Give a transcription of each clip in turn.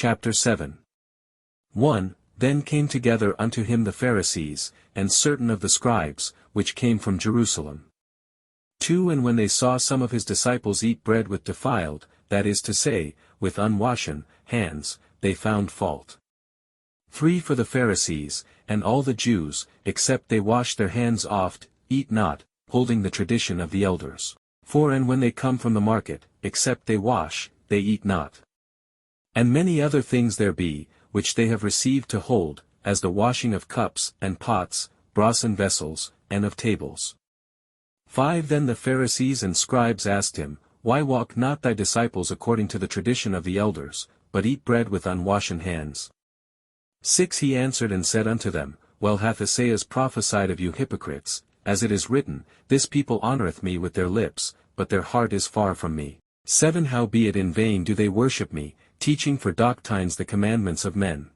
Chapter 7. 1. Then came together unto him the Pharisees, and certain of the scribes, which came from Jerusalem. 2. And when they saw some of his disciples eat bread with defiled, that is to say, with unwashen hands, they found fault. 3. For the Pharisees, and all the Jews, except they wash their hands oft, eat not, holding the tradition of the elders. 4. And when they come from the market, except they wash, they eat not. And many other things there be, which they have received to hold, as the washing of cups, and pots, brassen vessels, and of tables. 5. Then the Pharisees and scribes asked him, Why walk not thy disciples according to the tradition of the elders, but eat bread with unwashen hands? 6. He answered and said unto them, Well hath Esaias prophesied of you hypocrites, as it is written, This people honoureth me with their lips, but their heart is far from me. 7. Howbeit in vain do they worship me, teaching for doctrines the commandments of men.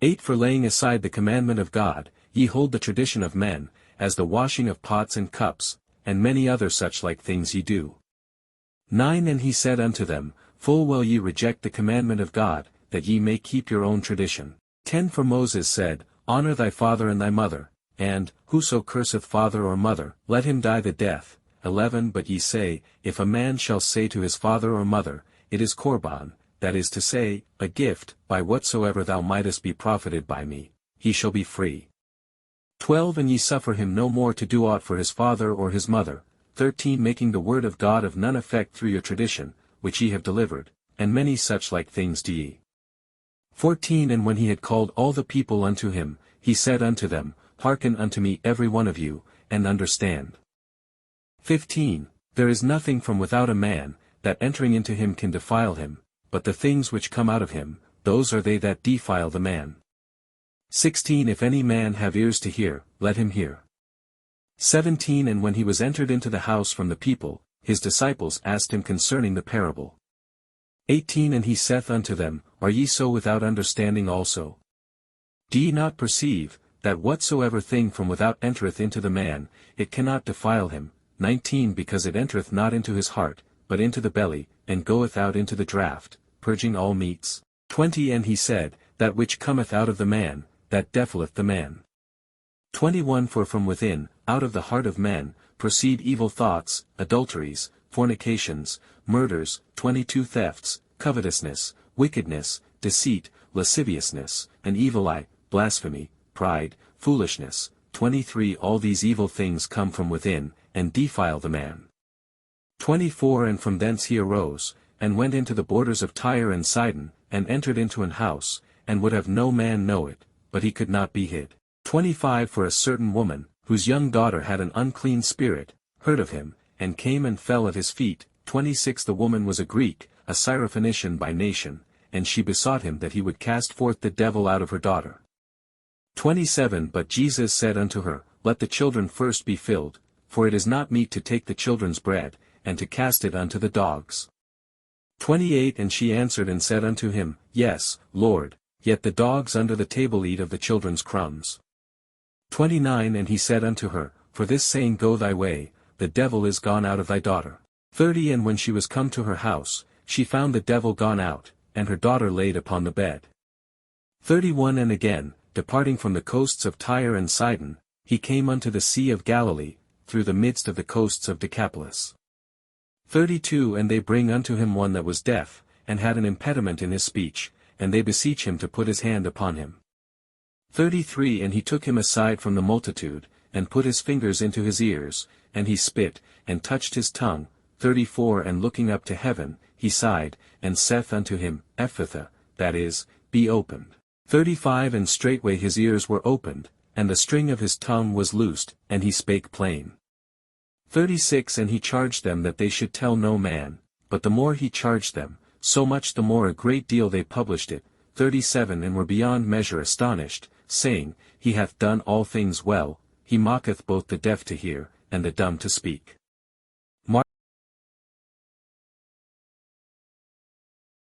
8. For laying aside the commandment of God, ye hold the tradition of men, as the washing of pots and cups, and many other such like things ye do. 9. And he said unto them, Full well ye reject the commandment of God, that ye may keep your own tradition. 10. For Moses said, Honour thy father and thy mother, and, whoso curseth father or mother, let him die the death. 11. But ye say, If a man shall say to his father or mother, It is Korban, that is to say, a gift, by whatsoever thou mightest be profited by me, he shall be free. 12. And ye suffer him no more to do aught for his father or his mother. 13. Making the word of God of none effect through your tradition, which ye have delivered, and many such like things do ye. 14. And when he had called all the people unto him, he said unto them, Hearken unto me every one of you, and understand. 15. There is nothing from without a man, that entering into him can defile him, but the things which come out of him, those are they that defile the man. 16. If any man have ears to hear, let him hear. 17. And when he was entered into the house from the people, his disciples asked him concerning the parable. 18. And he saith unto them, Are ye so without understanding also? Do ye not perceive, that whatsoever thing from without entereth into the man, it cannot defile him? 19. Because it entereth not into his heart, but into the belly, and goeth out into the draught, purging all meats. 20. And he said, That which cometh out of the man, that defileth the man. 21. For from within, out of the heart of men, proceed evil thoughts, adulteries, fornications, murders, 22. Thefts, covetousness, wickedness, deceit, lasciviousness, an evil eye, blasphemy, pride, foolishness. 23. All these evil things come from within, and defile the man. 24. And from thence he arose, and went into the borders of Tyre and Sidon, and entered into an house, and would have no man know it, but he could not be hid. 25. For a certain woman, whose young daughter had an unclean spirit, heard of him, and came and fell at his feet. 26. The woman was a Greek, a Syrophoenician by nation, and she besought him that he would cast forth the devil out of her daughter. 27. But Jesus said unto her, Let the children first be filled, for it is not meet to take the children's bread, and to cast it unto the dogs. 28. And she answered and said unto him, Yes, Lord, yet the dogs under the table eat of the children's crumbs. 29. And he said unto her, For this saying go thy way, the devil is gone out of thy daughter. 30. And when she was come to her house, she found the devil gone out, and her daughter laid upon the bed. 31. And again, departing from the coasts of Tyre and Sidon, he came unto the sea of Galilee, through the midst of the coasts of Decapolis. 32. And they bring unto him one that was deaf, and had an impediment in his speech, and they beseech him to put his hand upon him. 33. And he took him aside from the multitude, and put his fingers into his ears, and he spit, and touched his tongue. 34. And looking up to heaven, he sighed, and saith unto him, Ephphatha, that is, be opened. 35. And straightway his ears were opened, and the string of his tongue was loosed, and he spake plain. 36. And he charged them that they should tell no man, but the more he charged them, so much the more a great deal they published it. 37. And were beyond measure astonished, saying, He hath done all things well, he mocketh both the deaf to hear, and the dumb to speak.